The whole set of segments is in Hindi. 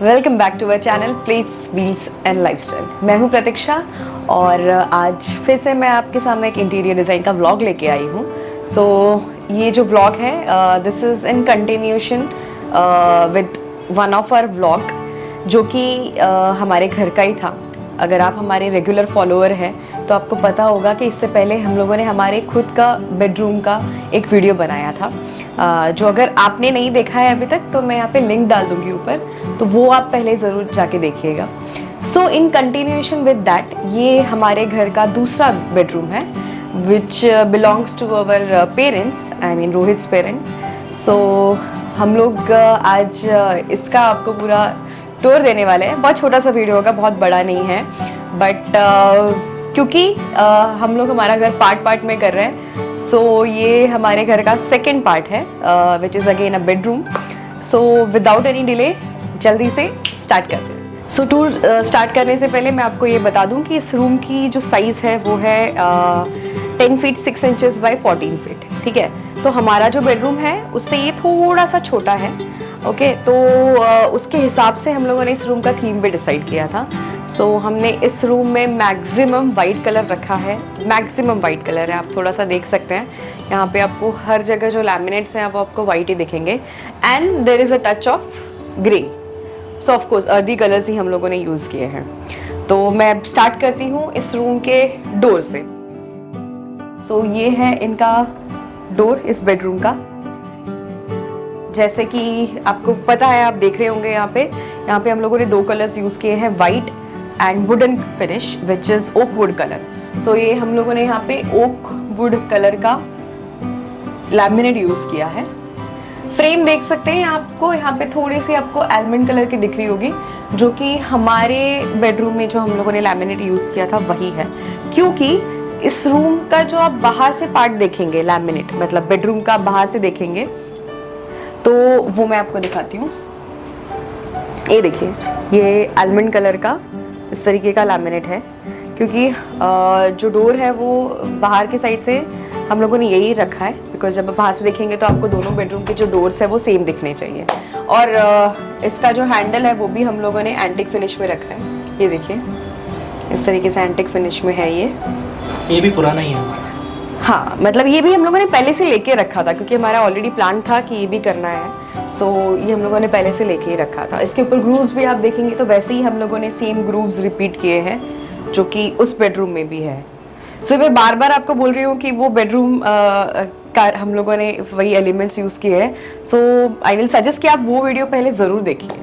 Welcome back to our channel place wheels and lifestyle. मैं हूं प्रतीक्षा और आज फिर से मैं आपके सामने एक इंटीरियर डिज़ाइन का व्लॉग लेके आई हूं। ये जो व्लॉग है this is in continuation with one of our vlog जो कि हमारे घर का ही था। अगर आप हमारे रेगुलर फॉलोअर हैं तो आपको पता होगा कि इससे पहले हम लोगों ने हमारे खुद का बेडरूम का एक वीडियो बनाया था, जो अगर आपने नहीं देखा है अभी तक तो मैं यहाँ पे लिंक डाल दूँगी ऊपर, तो वो आप पहले ज़रूर जाके देखिएगा। So in continuation with that ये हमारे घर का दूसरा बेडरूम है which belongs to our parents, I mean Rohit's parents. So हम लोग आज इसका आपको पूरा टूर देने वाले हैं। बहुत छोटा सा वीडियो होगा, बहुत बड़ा नहीं है, बट क्योंकि हम लोग हमारा घर पार्ट पार्ट में कर रहे हैं, सो ये हमारे घर का सेकेंड पार्ट है which is again a bedroom. So without any delay जल्दी से स्टार्ट करते हैं। सो टूर स्टार्ट करने से पहले मैं आपको ये बता दूं कि इस रूम की जो साइज़ है वो है 10 फीट 6 इंचेस बाय 14 फीट। ठीक है, तो हमारा जो बेडरूम है उससे ये थोड़ा सा छोटा है। ओके, तो उसके हिसाब से हम लोगों ने इस रूम का थीम भी डिसाइड किया था। सो हमने इस रूम में मैक्सिमम वाइट कलर रखा है, मैक्सिमम वाइट कलर है। आप थोड़ा सा देख सकते हैं यहाँ पे आपको हर जगह जो लैमिनेट्स हैं वो आपको वाइट ही दिखेंगे and there is a touch of grey. So of course earthy colours ही हम लोगों ने यूज़ किए हैं। तो मैं स्टार्ट करती हूँ इस रूम के डोर से। सो ये है इनका डोर इस बेडरूम का। जैसे कि आपको पता है, आप देख रहे होंगे यहाँ पे हम लोगों ने दो कलर्स यूज़ किए हैं, white and wooden finish which is oak wood colour. So ये हम लोगों ने यहाँ पे ओक वुड कलर का लैमिनेट यूज़ किया है। फ्रेम देख सकते हैं आपको यहाँ पे थोड़ी सी आपको आलमंड कलर की दिख रही होगी, जो कि हमारे बेडरूम में जो हम लोगों ने लैमिनेट यूज़ किया था वही है। क्योंकि इस रूम का जो आप बाहर से पार्ट देखेंगे, लैमिनेट मतलब बेडरूम का बाहर से देखेंगे, तो वो मैं आपको दिखाती हूँ। ये देखिए, ये आलमंड कलर का इस तरीके का लैमिनेट है। क्योंकि जो डोर है वो बाहर की साइड से हम लोगों ने यही रखा है, बिकॉज जब आप बाहर से देखेंगे तो आपको दोनों बेडरूम के जो डोर्स है वो सेम दिखने चाहिए। और इसका जो हैंडल है वो भी हम लोगों ने एंटिक फिनिश में रखा है। ये देखिए, इस तरीके से एंटिक फिनिश में है। ये भी पुराना ही है। हाँ, मतलब ये भी हम लोगों ने पहले से लेके रखा था, क्योंकि हमारा ऑलरेडी प्लान था कि ये भी करना है। सो ये हम लोगों ने पहले से लेके ही रखा था। इसके ऊपर ग्रूव्स भी आप देखेंगे तो वैसे ही हम लोगों ने सेम ग्रूव्स रिपीट किए हैं जो कि उस बेडरूम में भी है। सो मैं बार बार आपको बोल रही हूँ कि वो बेडरूम का हम लोगों ने वही एलिमेंट्स यूज़ किए हैं। सो आई विल सजेस्ट कि आप वो वीडियो पहले ज़रूर देखिए।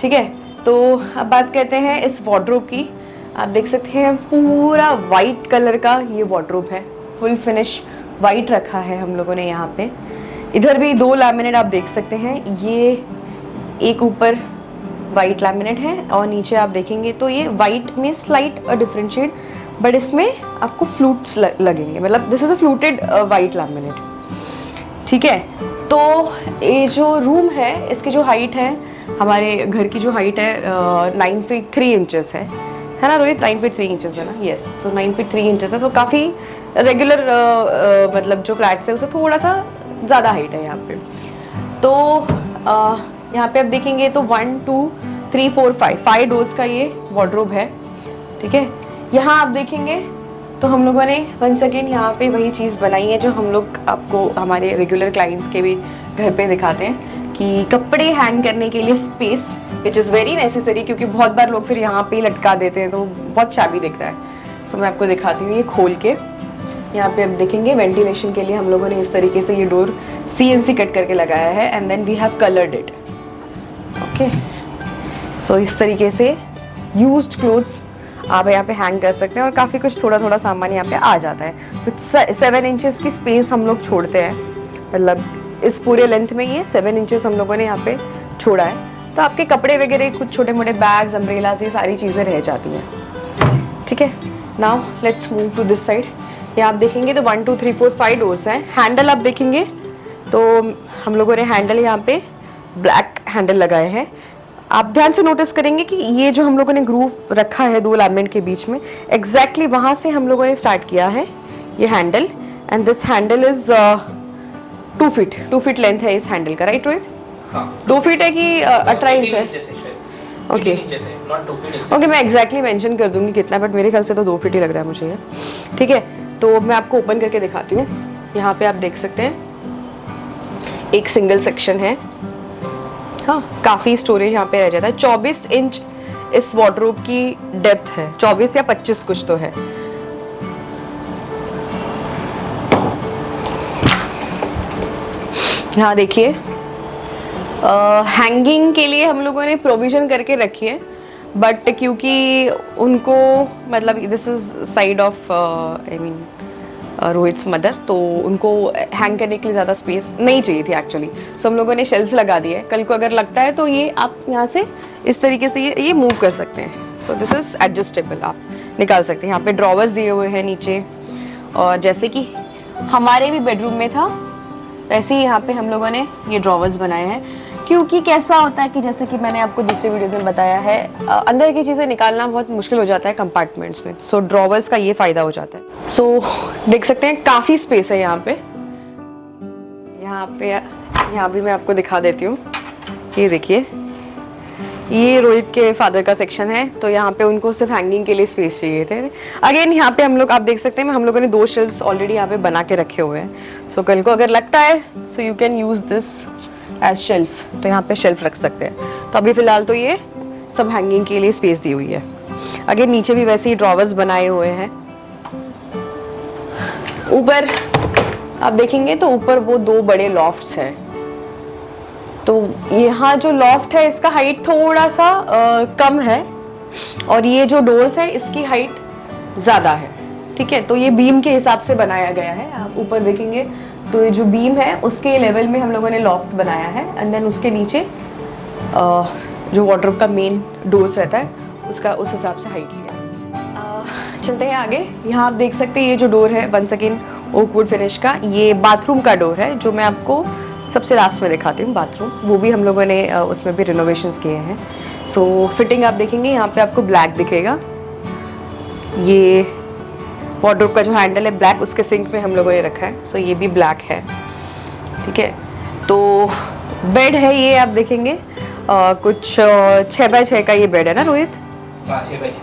ठीक है, तो अब बात करते हैं इस वार्डरोब की। आप देख सकते हैं पूरा वाइट कलर का ये वार्डरोब है, फुल फिनिश वाइट रखा है हम लोगों ने यहाँ पे। इधर भी दो लैमिनेट आप देख सकते हैं, ये एक ऊपर वाइट लैमिनेट है और नीचे आप देखेंगे तो ये वाइट में स्लाइट डिफरेंट शेड, बट इसमें आपको फ्लूट्स लगेंगे, मतलब this is a fluted white laminate. ठीक है, तो ये जो रूम है इसकी जो हाइट है, हमारे घर की जो हाइट है 9 फीट 3 इंचेस है ना रोहित? 9 फीट 3 इंचेस है ना? यस, तो 9 फीट 3 इंचेस है, तो काफ़ी रेगुलर मतलब जो फ्लैट्स है उससे थोड़ा सा ज़्यादा हाइट है यहाँ पे। तो यहाँ पे आप देखेंगे तो 1 2 3 4 5 डोर्स का ये वार्डरोब है। ठीक है, यहाँ आप देखेंगे तो हम लोगों ने वंस अगेन यहाँ पे वही चीज़ बनाई है जो हम लोग आपको हमारे रेगुलर क्लाइंट्स के भी घर पे दिखाते हैं, कि कपड़े हैंग करने के लिए space which is very necessary, क्योंकि बहुत बार लोग फिर यहाँ पे ही लटका देते हैं तो बहुत चाबी दिख रहा है। सो मैं आपको दिखाती हूँ ये खोल के। यहाँ पे आप देखेंगे वेंटिलेशन के लिए हम लोगों ने इस तरीके से ये डोर CNC कट करके लगाया है and then we have coloured it. Okay, so इस तरीके से यूज्ड क्लोथ्स आप यहाँ पे हैंग कर सकते हैं और काफ़ी कुछ थोड़ा थोड़ा सामान यहाँ पे आ जाता है। कुछ 7 इंचेस की स्पेस हम लोग छोड़ते हैं, मतलब इस पूरे लेंथ में ये 7 इंचेस हम लोगों ने यहाँ पे छोड़ा है, तो आपके कपड़े वगैरह कुछ छोटे मोटे बैग्स, अम्ब्रेलास, ये सारी चीज़ें रह जाती हैं। ठीक है, now let's move to this side. ये आप देखेंगे तो 1 2 3 4 5 डोर्स हैं। हैंडल आप देखेंगे तो हम लोगों ने हैंडल यहाँ पे ब्लैक हैंडल लगाए हैं। आप ध्यान से नोटिस करेंगे कि ये जो हम लोगों ने ग्रूव रखा है दो लैमिनेट के बीच में, एग्जैक्टली वहाँ से हम लोगों ने स्टार्ट किया है ये handle, and this handle is 2 feet length है इस हैंडल का, राइट रोहित? हाँ। 2 फीट है कि 18 इंच है? ओके ओके, मैं एग्जैक्टली मेंशन कर दूंगी कितना, बट मेरे ख्याल से तो 2 फीट ही लग रहा है मुझे ये। ठीक है, तो मैं आपको ओपन करके दिखाती हूँ। यहाँ पे आप देख सकते हैं एक सिंगल सेक्शन है। हाँ, काफ़ी स्टोरेज यहाँ पे रह जाता है। 24 इंच इस वार्डरोब की डेप्थ है, 24 या 25 कुछ तो है। यहाँ देखिए, हैंगिंग के लिए हम लोगों ने प्रोविज़न करके रखी है, बट क्योंकि उनको मतलब this is side of I mean Rohit's mother, तो उनको हैंग करने के लिए ज़्यादा स्पेस नहीं चाहिए थी एक्चुअली। सो हम लोगों ने शेल्फ्स लगा दिए। कल को अगर लगता है तो ये आप यहाँ से इस तरीके से ये मूव कर सकते हैं। सो दिस इज़ एडजस्टेबल, आप निकाल सकते हैं। यहाँ पे ड्रॉवर्स दिए हुए हैं नीचे, और जैसे कि हमारे भी बेडरूम में था वैसे ही यहाँ पे हम लोगों ने ये ड्रॉवर्स बनाए हैं। क्योंकि कैसा होता है कि जैसे कि मैंने आपको दूसरे वीडियोज़ में बताया है, अंदर की चीज़ें निकालना बहुत मुश्किल हो जाता है कंपार्टमेंट्स में। सो ड्रॉवर्स का ये फ़ायदा हो जाता है। सो देख सकते हैं काफ़ी स्पेस है यहाँ पे। यहाँ भी मैं आपको दिखा देती हूँ। ये देखिए, ये रोहित के फादर का सेक्शन है, तो यहाँ पे उनको सिर्फ हैंगिंग के लिए स्पेस चाहिए थे। अगेन यहाँ पे हम लोग, आप देख सकते हैं हम लोगों ने 2 शेल्फ्स ऑलरेडी यहाँ पे बना के रखे हुए हैं। सो कल को अगर लगता है so you can use this as shelf, तो यहाँ पे शेल्फ रख सकते हैं। तो अभी फ़िलहाल तो ये सब हैंगिंग के लिए स्पेस दी हुई है। अगेन नीचे भी वैसे ही ड्रॉवर्स बनाए हुए हैं। ऊपर आप देखेंगे तो ऊपर वो 2 बड़े लॉफ्ट्स हैं। तो यहाँ जो लॉफ्ट है इसका हाइट थोड़ा सा कम है, और ये जो डोर्स है इसकी हाइट ज़्यादा है। ठीक है, तो ये बीम के हिसाब से बनाया गया है। आप ऊपर देखेंगे तो ये जो बीम है उसके लेवल में हम लोगों ने लॉफ्ट बनाया है, एंड देन उसके नीचे जो वार्डरोब का मेन डोर्स रहता है उसका उस हिसाब से हाइट लिया। चलते हैं आगे। यहाँ आप देख सकते हैं ये जो डोर है वंस अगेन ओकवुड फिनिश का, ये बाथरूम का डोर है जो मैं आपको सबसे लास्ट में दिखाती हूँ। बाथरूम वो भी हम लोगों ने उसमें भी रिनोवेशंस किए हैं। सो फिटिंग आप देखेंगे यहाँ पे आपको ब्लैक दिखेगा। ये वार्डरोब का जो हैंडल है ब्लैक, उसके सिंक में हम लोगों ने रखा है। सो ये भी ब्लैक है। ठीक है, तो बेड है ये आप देखेंगे कुछ 6 बाय 6 का ये बेड है ना रोहित?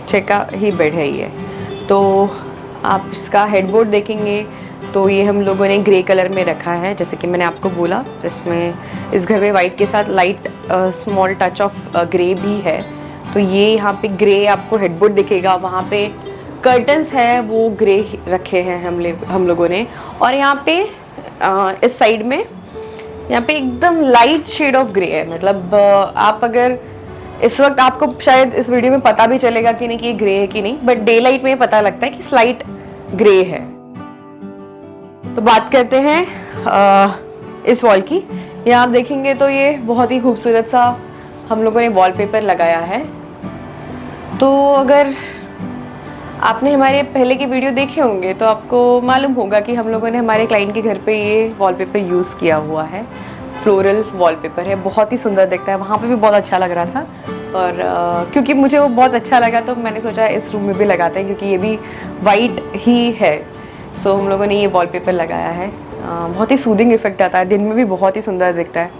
6 का ही बेड है ये। तो आप इसका हेडबोर्ड देखेंगे तो ये हम लोगों ने ग्रे कलर में रखा है, जैसे कि मैंने आपको बोला। इसमें इस घर में वाइट के साथ light small touch of grey भी है। तो ये यहाँ पे ग्रे आपको हेडबोर्ड दिखेगा। वहाँ पे कर्टन्स है वो ग्रे रखे हैं हम लोगों ने। और यहाँ पे इस साइड में यहाँ पे एकदम लाइट शेड ऑफ ग्रे है। मतलब आप अगर इस वक्त, आपको शायद इस वीडियो में पता भी चलेगा कि नहीं कि ये ग्रे है कि नहीं, बट डे लाइट में पता लगता है कि स्लाइट ग्रे है। तो बात करते हैं इस वॉल की। यहाँ आप देखेंगे तो ये बहुत ही खूबसूरत सा हम लोगों ने वॉलपेपर लगाया है। तो अगर आपने हमारे पहले के वीडियो देखे होंगे तो आपको मालूम होगा कि हम लोगों ने हमारे क्लाइंट के घर पे ये वॉलपेपर यूज़ किया हुआ है। फ्लोरल वॉलपेपर है, बहुत ही सुंदर दिखता है। वहाँ पे भी बहुत अच्छा लग रहा था, और क्योंकि मुझे वो बहुत अच्छा लगा तो मैंने सोचा इस रूम में भी लगाते हैं, क्योंकि ये भी वाइट ही है। सो हम लोगों ने ये वॉलपेपर लगाया है। बहुत ही सूदिंग इफेक्ट आता है, दिन में भी बहुत ही सुंदर दिखता है।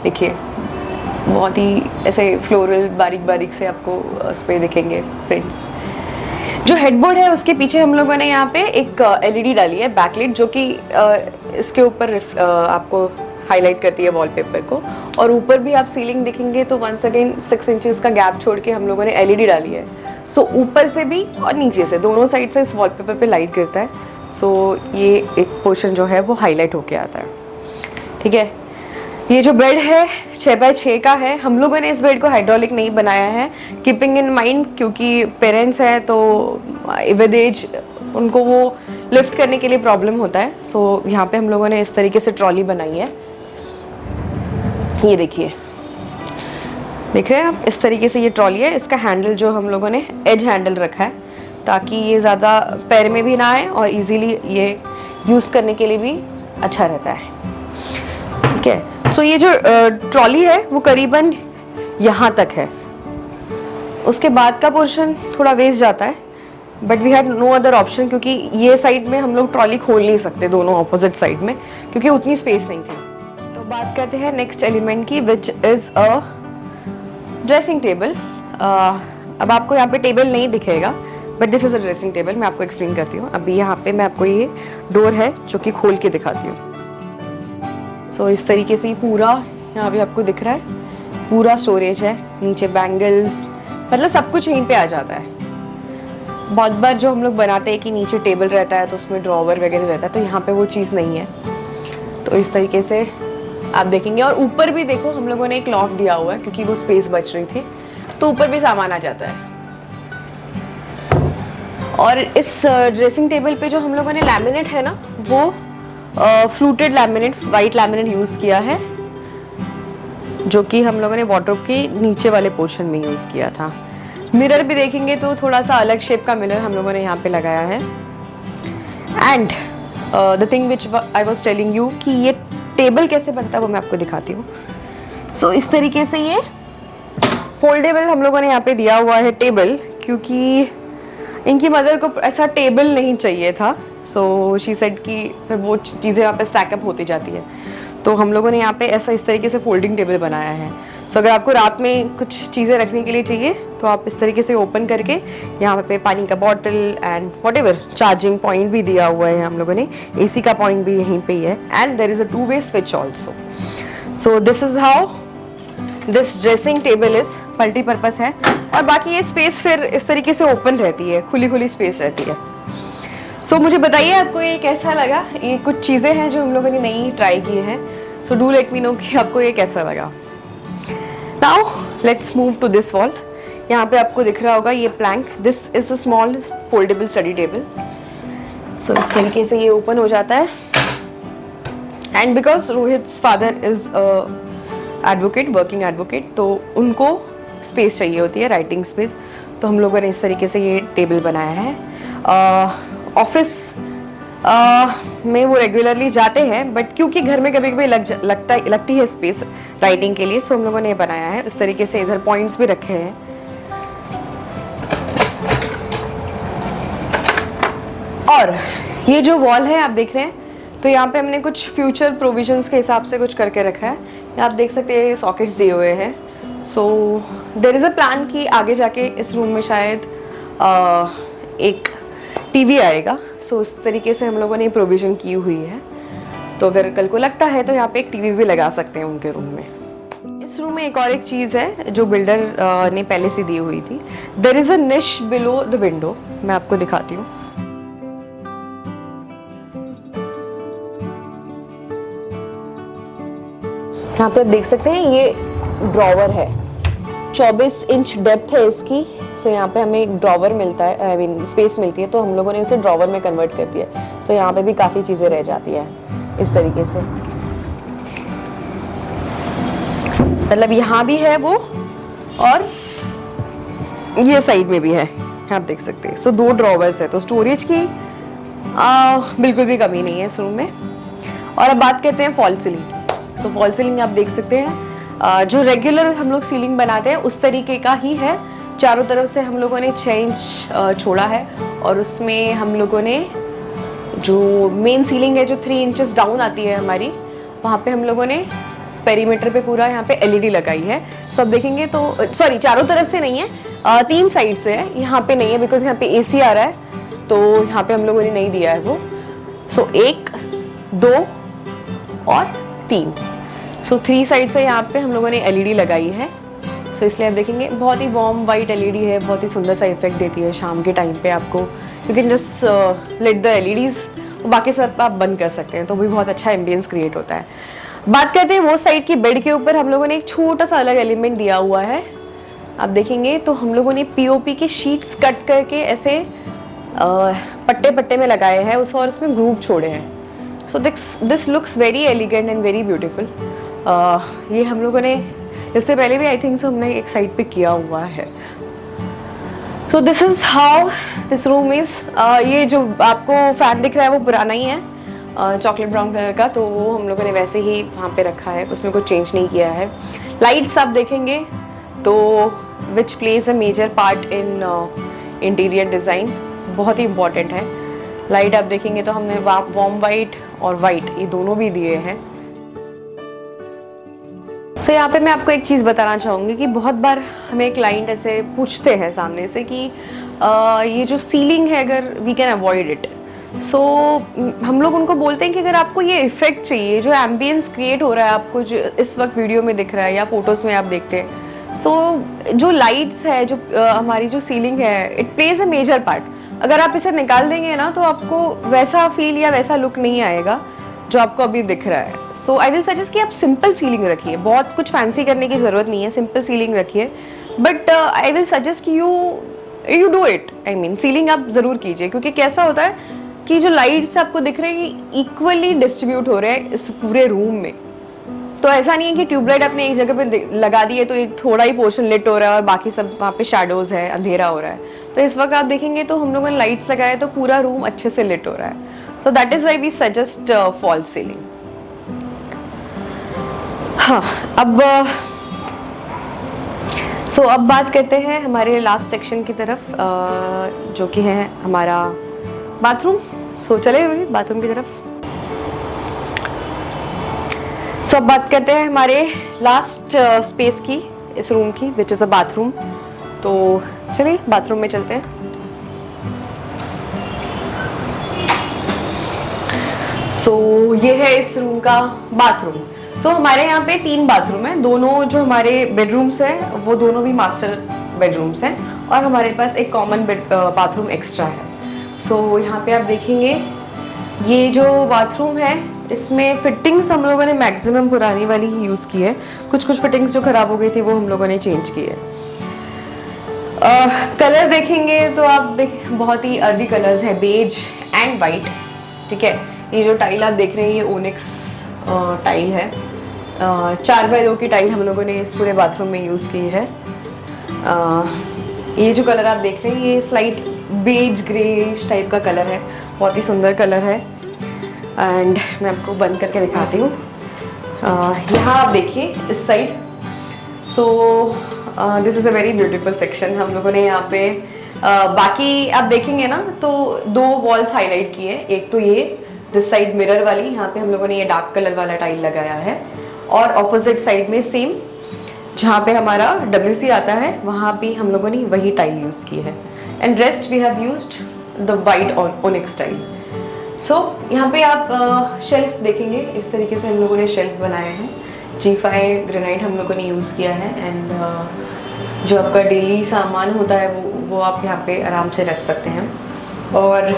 देखिए, बहुत ही ऐसे फ्लोरल बारीक बारीक से आपको उस पर दिखेंगे प्रिंट्स। जो हेडबोर्ड है उसके पीछे हम लोगों ने यहाँ पे एक एलईडी डाली है बैकलाइट, जो कि इसके ऊपर आपको हाईलाइट करती है वॉलपेपर को। और ऊपर भी आप सीलिंग देखेंगे तो वंस अगेन 6 इंचेस का गैप छोड़ के हम लोगों ने एलईडी डाली है। सो ऊपर से भी और नीचे से दोनों साइड से इस वॉलपेपर पे लाइट गिरता है। सो ये एक पोर्शन जो है वो हाईलाइट होके आता है। ठीक है, ये जो बेड है 6 बाय 6 का है। हम लोगों ने इस बेड को हाइड्रोलिक नहीं बनाया है, कीपिंग इन माइंड, क्योंकि पेरेंट्स हैं तो विद एज उनको वो लिफ्ट करने के लिए प्रॉब्लम होता है। सो यहाँ पे हम लोगों ने इस तरीके से ट्रॉली बनाई है। ये देखिए, देख रहे हैं आप, इस तरीके से ये ट्रॉली है। इसका हैंडल जो हम लोगों ने एज हैंडल रखा है ताकि ये ज़्यादा पैर में भी ना आए और इजीली ये यूज़ करने के लिए भी अच्छा रहता है। ठीक है, सो ये जो ट्रॉली है वो करीबन यहाँ तक है। उसके बाद का पोर्शन थोड़ा वेस्ट जाता है, but we had no other option, क्योंकि ये साइड में हम लोग ट्रॉली खोल नहीं सकते दोनों ऑपोजिट साइड में, क्योंकि उतनी स्पेस नहीं थी। तो बात करते हैं नेक्स्ट एलिमेंट की, which is a dressing table, अब आपको यहाँ पे टेबल नहीं दिखेगा, but this is a dressing table. मैं आपको एक्सप्लेन करती हूँ। अभी यहाँ पे मैं आपको ये डोर है जो कि खोल के दिखाती हूँ। सो इस तरीके से पूरा यहाँ पे आपको दिख रहा है, पूरा स्टोरेज है, नीचे बैंगल्स, मतलब सब कुछ यहीं पे आ जाता है। बहुत बार जो हम लोग बनाते हैं कि नीचे टेबल रहता है तो उसमें ड्रॉवर वगैरह रहता है, तो यहाँ पे वो चीज़ नहीं है। तो इस तरीके से आप देखेंगे। और ऊपर भी देखो, हम लोगों ने एक लॉफ्ट दिया हुआ है क्योंकि वो स्पेस बच रही थी, तो ऊपर भी सामान आ जाता है। और इस ड्रेसिंग टेबल पे जो हम लोगों ने लैमिनेट है ना, वो fluted laminate, white laminate use किया है, जो कि हम लोगों ने वार्डरोब के नीचे वाले पोर्शन में यूज़ किया था। मिरर भी देखेंगे तो थोड़ा सा अलग शेप का मिरर हम लोगों ने यहाँ पे लगाया है। And the thing which I was telling you कि ये टेबल कैसे बनता है वो मैं आपको दिखाती हूँ। सो इस तरीके से ये फोल्डेबल हम लोगों ने यहाँ पे दिया हुआ है टेबल, क्योंकि इनकी मदर को ऐसा टेबल नहीं चाहिए था। सो शी सेड कि फिर वो चीज़ें यहाँ पे स्टैकअप होती जाती है, तो हम लोगों ने यहाँ पे ऐसा इस तरीके से फोल्डिंग टेबल बनाया है। सो अगर आपको रात में कुछ चीज़ें रखने के लिए चाहिए तो आप इस तरीके से ओपन करके यहाँ पे पानी का bottle and whatever, charging point भी दिया हुआ है हम लोगों ने, एसी का पॉइंट भी यहीं पे ही है, and there is a two way switch also. So this is how this dressing table is multipurpose है। और बाकी ये स्पेस फिर इस तरीके से ओपन रहती है, खुली खुली स्पेस रहती है। सो मुझे बताइए आपको ये कैसा लगा। ये कुछ चीज़ें हैं जो हम लोगों ने नई ट्राई की हैं। So do let me know कि आपको ये कैसा लगा। Now let's move to this wall. यहाँ पे आपको दिख रहा होगा ये plank, this is a small foldable study table. So इस तरीके से ये ओपन हो जाता है। And because Rohit's father is advocate, working advocate, तो उनको स्पेस चाहिए होती है, राइटिंग स्पेस, तो हम लोगों ने इस तरीके से ये टेबल बनाया है। ऑफिस में वो रेगुलरली जाते हैं, बट क्योंकि घर में कभी कभी लगती है स्पेस राइटिंग के लिए, सो हम लोगों ने बनाया है इस तरीके से। इधर पॉइंट्स भी रखे हैं। और ये जो वॉल है आप देख रहे हैं, तो यहाँ पे हमने कुछ फ्यूचर प्रोविजंस के हिसाब से कुछ करके रखा है। आप देख सकते हैं सॉकेट्स दिए हुए हैं। So there is a plan कि आगे जाके इस रूम में शायद एक टीवी आएगा। सो इस तरीके से हम लोगों ने प्रोविज़न की हुई है, तो अगर कल को लगता है तो यहाँ पे एक टीवी भी लगा सकते हैं उनके रूम में। इस रूम में एक और एक चीज़ है जो बिल्डर ने पहले से दी हुई थी। देयर इज़ अ निश बिलो द विंडो, मैं आपको दिखाती हूँ। यहाँ पे आप देख सकते हैं ये ड्रॉवर है, 24 इंच डेप्थ है इसकी। सो यहाँ पे हमें एक ड्रॉवर मिलता है, आई मीन स्पेस मिलती है, तो हम लोगों ने उसे ड्रॉवर में कन्वर्ट कर दिया। सो यहाँ पे भी काफ़ी चीज़ें रह जाती है इस तरीके से, मतलब यहाँ भी है वो और ये साइड में भी है, आप देख सकते हैं। सो 2 ड्रॉवर्स है, तो स्टोरेज की बिल्कुल भी कमी नहीं है इस रूम में। और अब बात करते हैं फॉल सीलिंग की। सो फॉल सीलिंग आप देख सकते हैं, जो रेगुलर हम लोग सीलिंग बनाते हैं उस तरीके का ही है। चारों तरफ से हम लोगों ने 6 इंच छोड़ा है, और उसमें हम लोगों ने जो मेन सीलिंग है जो 3 इंचेस डाउन आती है हमारी, वहाँ पे हम लोगों ने पेरीमीटर पे पूरा यहाँ पे एलईडी लगाई है। सो अब देखेंगे तो सॉरी, चारों तरफ से नहीं है, 3 साइड से है। यहाँ पे नहीं है बिकॉज यहाँ पे एसी आ रहा है, तो यहाँ पे हम लोगों ने नहीं दिया है वो। सो 1, 2 और 3, सो 3 साइड से यहाँ पे हम लोगों ने एलईडी लगाई है। सो इसलिए आप देखेंगे बहुत ही वार्म वाइट एलईडी है, बहुत ही सुंदर सा इफेक्ट देती है शाम के टाइम पे आपको। You can just let the LEDs, बाकी सब आप बंद कर सकते हैं, तो भी बहुत अच्छा एम्बियंस क्रिएट होता है। बात करते हैं वो साइड की, बेड के ऊपर हम लोगों ने एक छोटा सा अलग एलिमेंट दिया हुआ है। आप देखेंगे तो हम लोगों ने पीओपी के शीट्स कट करके ऐसे पट्टे पट्टे में लगाए हैं उस, और उसमें ग्रूव छोड़े हैं। So this looks very elegant and very beautiful. ये हम लोगों ने इससे पहले भी आई थिंक हमने एक साइड पे किया हुआ है। So this is how this room is. ये जो आपको फैन दिख रहा है वो पुराना ही है, चॉकलेट ब्राउन कलर का, तो वो हम लोगों ने वैसे ही वहाँ पे रखा है, उसमें कुछ चेंज नहीं किया है। लाइट्स आप देखेंगे तो which plays a major part in interior design, बहुत ही इम्पॉर्टेंट है। लाइट आप देखेंगे तो हमने वार्म वाइट और वाइट ये दोनों भी दिए हैं। सो यहाँ पे मैं आपको एक चीज़ बताना चाहूँगी कि बहुत बार हमें क्लाइंट ऐसे पूछते हैं सामने से कि ये जो सीलिंग है अगर वी कैन अवॉइड इट। सो हम लोग उनको बोलते हैं कि अगर आपको ये इफ़ेक्ट चाहिए, जो एम्बियंस क्रिएट हो रहा है आपको, जो इस वक्त वीडियो में दिख रहा है या फोटोज़ में आप देखते हैं, सो जो लाइट्स है, जो हमारी जो सीलिंग है, it plays a major part. अगर आप इसे निकाल देंगे ना तो आपको वैसा फील या वैसा लुक नहीं आएगा जो आपको अभी दिख रहा है। सो आई विल सजेस्ट कि आप सिंपल सीलिंग रखिए, बहुत कुछ फैंसी करने की ज़रूरत नहीं है, सिंपल सीलिंग रखिए। बट आई विल सजेस्ट कि you do it, I mean ceiling आप ज़रूर कीजिए, क्योंकि कैसा होता है कि जो लाइट्स आपको दिख रहे हैं इक्वली डिस्ट्रीब्यूट हो रहे हैं इस पूरे रूम में। तो ऐसा नहीं है कि ट्यूबलाइट आपने एक जगह पे लगा दी है तो एक थोड़ा ही पोर्शन लिट हो रहा है और बाकी सब वहाँ पे शैडोज़ है, अंधेरा हो रहा है। तो इस वक्त आप देखेंगे तो हम लोगों ने लाइट्स लगाए तो पूरा रूम अच्छे से लिट हो रहा है। So that is why we suggest false ceiling. हाँ, अब अब बात करते हैं हमारे लास्ट सेक्शन की तरफ, जो कि है हमारा बाथरूम। चले रोहित बाथरूम की तरफ। अब बात करते हैं हमारे लास्ट स्पेस की, इस रूम की, विच इज़ अ बाथरूम। तो चलिए बाथरूम में चलते हैं। ये है इस रूम का बाथरूम। हमारे यहाँ पे 3 बाथरूम हैं, दोनों जो हमारे बेडरूम्स हैं वो दोनों भी मास्टर बेडरूम्स हैं, और हमारे पास एक कॉमन बाथरूम एक्स्ट्रा है। यहाँ पे आप देखेंगे ये जो बाथरूम है इसमें फिटिंग्स हम लोगों ने मैक्सिमम पुरानी वाली ही यूज़ की है। कुछ फिटिंग्स जो ख़राब हो गई थी वो हम लोगों ने चेंज की है। कलर देखेंगे तो आप बहुत ही अर्दी कलर्स है, बेज एंड वाइट। ठीक है, ये जो टाइल आप देख रहे हैं ये ओनिक्स टाइल है, 4x2 की टाइल हम लोगों ने इस पूरे बाथरूम में यूज़ की है। ये जो कलर आप देख रहे हैं ये स्लाइट बेज ग्रेइश टाइप का कलर है, बहुत ही सुंदर कलर है। एंड मैं आपको बंद करके दिखाती हूँ। यहाँ आप देखिए इस side. This is a very beautiful section. हम लोगों ने यहाँ पे बाकी आप देखेंगे ना तो 2 वॉल्स हाईलाइट की है। एक तो ये दिस साइड मिरर वाली, यहाँ पे हम लोगों ने ये डार्क कलर वाला टाइल लगाया है, और ऑपोजिट साइड में सेम जहाँ पे हमारा WC आता है वहाँ भी हम लोगों ने वही टाइल यूज़ की है। And rest we have used the white onyx tile. यहाँ पे आप शेल्फ देखेंगे, इस तरीके से हम लोगों ने शेल्फ बनाए हैं। G5 ग्रेनाइट हम लोगों ने यूज़ किया है। एंड जो आपका डेली सामान होता है वो आप यहाँ पे आराम से रख सकते हैं। और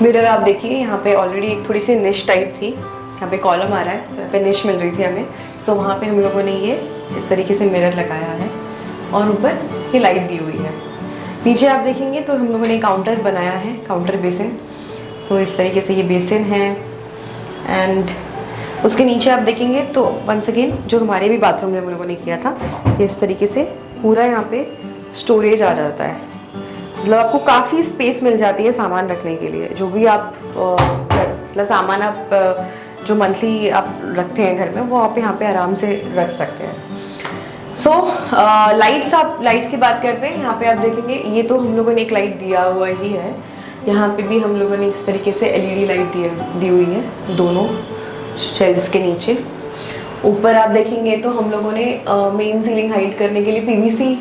मिरर आप देखिए, यहाँ पे ऑलरेडी एक थोड़ी सी निश टाइप थी, यहाँ पे कॉलम आ रहा है, यहाँ पे निश मिल रही थी हमें। वहाँ पे हम लोगों ने ये इस तरीके से मिरर लगाया है, और ऊपर ये लाइट दी हुई है। नीचे आप देखेंगे तो हम लोगों ने काउंटर बनाया है, काउंटर बेसिन। इस तरीके से ये बेसिन है। एंड उसके नीचे आप देखेंगे तो वंस अगेन जो हमारे भी बाथरूम में हम लोगों ने किया था, इस तरीके से पूरा यहाँ पे स्टोरेज आ जाता है। मतलब आपको काफ़ी स्पेस मिल जाती है सामान रखने के लिए, जो भी आप मतलब सामान आप जो मंथली आप रखते हैं घर में वो आप यहाँ पे आराम से रख सकते हैं। लाइट्स की बात करते हैं। यहाँ पे आप देखेंगे ये तो हम लोगों ने एक लाइट दिया हुआ ही है, यहाँ पे भी हम लोगों ने इस तरीके से LED लाइट दी हुई है दोनों शेल्व्स के नीचे। ऊपर आप देखेंगे तो हम लोगों ने मेन सीलिंग हाइड करने के लिए PVC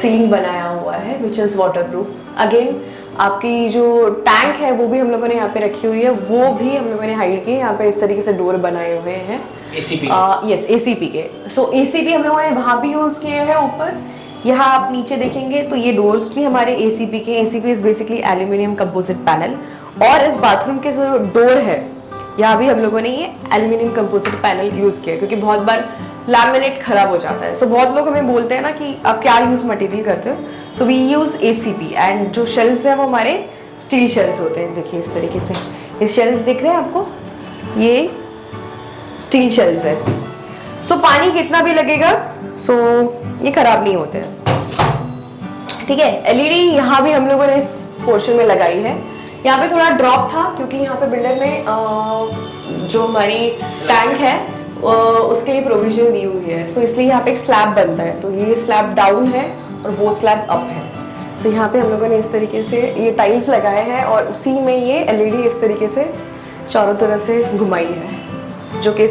सीलिंग बनाया हुआ है, विच इज़ वाटरप्रूफ। अगेन आपकी जो टैंक है वो भी हम लोगों ने यहाँ पे रखी हुई है, वो भी हम लोगों ने हाइड की। यहाँ पे इस तरीके से डोर बनाए हुए हैं यस ACP के। ACP हम लोगों ने वहाँ भी यूज़ किए हैं ऊपर। यहाँ आप नीचे देखेंगे तो ये डोर्स भी हमारे ACP के। ACP is basically aluminium composite panel. और इस बाथरूम के जो डोर है यहाँ भी हम लोगों ने ये एल्यूमिनियम कंपोजिट पैनल यूज़ किया, क्योंकि बहुत बार लैमिनेट खराब हो जाता है। बहुत लोग हमें बोलते हैं ना कि आप क्या यूज़ मटेरियल करते हो। We use ACP। एंड जो शेल्व्स हैं वो हमारे स्टील शेल्व्स होते हैं। देखिए इस तरीके से ये शेल्व्स दिख रहे हैं आपको, ये स्टील शेल्व्स है। पानी कितना भी लगेगा ये खराब नहीं होते हैं। ठीक है, LED यहाँ भी हम लोगों ने इस पोर्शन में लगाई है। यहाँ पे थोड़ा ड्रॉप था क्योंकि यहाँ पे बिल्डर ने जो हमारी टैंक है उसके लिए प्रोविजन दी हुई है। इसलिए यहाँ पे एक स्लैब बनता है, तो ये स्लैब डाउन है और वो स्लैब अप है। यहाँ पे हम लोगों ने इस तरीके से ये टाइल्स लगाए हैं और उसी में ये LED इस तरीके से चारों तरफ से घुमाई है, जो कि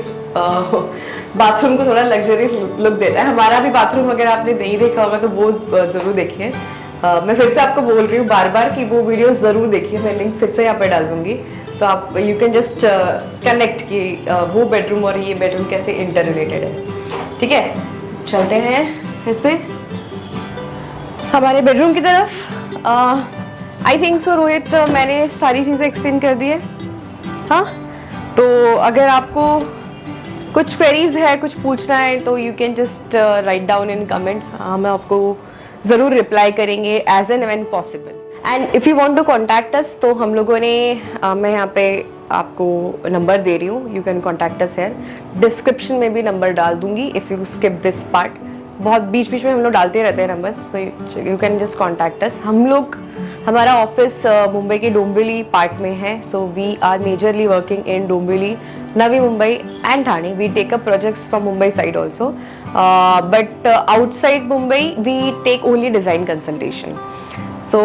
बाथरूम को थोड़ा लग्जरियस लुक देता है। हमारा भी बाथरूम अगर आपने नहीं देखा होगा तो वो ज़रूर देखिए। मैं फिर से आपको बोल रही हूँ बार बार कि वो वीडियो ज़रूर देखिए, मैं लिंक फिर से यहाँ पे डाल दूँगी, तो आप यू कैन जस्ट कनेक्ट कि वो बेडरूम और ये बेडरूम कैसे इंटर रिलेटेड है। ठीक है, चलते हैं फिर से हमारे बेडरूम की तरफ। आई थिंक सो रोहित, मैंने सारी चीज़ें एक्सप्लेन कर दी है। हाँ, तो अगर आपको कुछ क्वेरीज है, कुछ पूछना है तो you can just write down in comments. हम आपको ज़रूर रिप्लाई करेंगे as and when possible. And if you want to contact us, तो हम लोगों ने मैं यहाँ पे आपको नंबर दे रही हूँ, you can contact us here. Description में भी नंबर डाल दूंगी if you skip this part. बहुत बीच बीच में हम लोग डालते रहते हैं numbers, so you can just contact us. हमारा ऑफिस मुंबई के डोंबिवली पार्ट में है, so we are majorly working in Dombivli, Navi Mumbai and Thane. We take up projects from Mumbai side also, but outside Mumbai we take only design consultation. So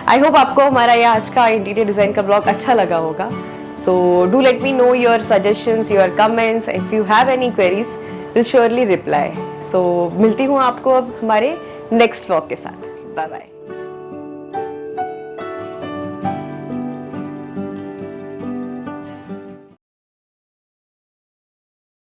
I hope आपको हमारा ये आज का इंटीरियर डिज़ाइन का ब्लॉग अच्छा लगा होगा. So do let me know your suggestions, your comments. If you have any queries, we'll surely reply. So मिलती हूँ आपको अब हमारे नेक्स्ट ब्लॉग के साथ. Bye bye.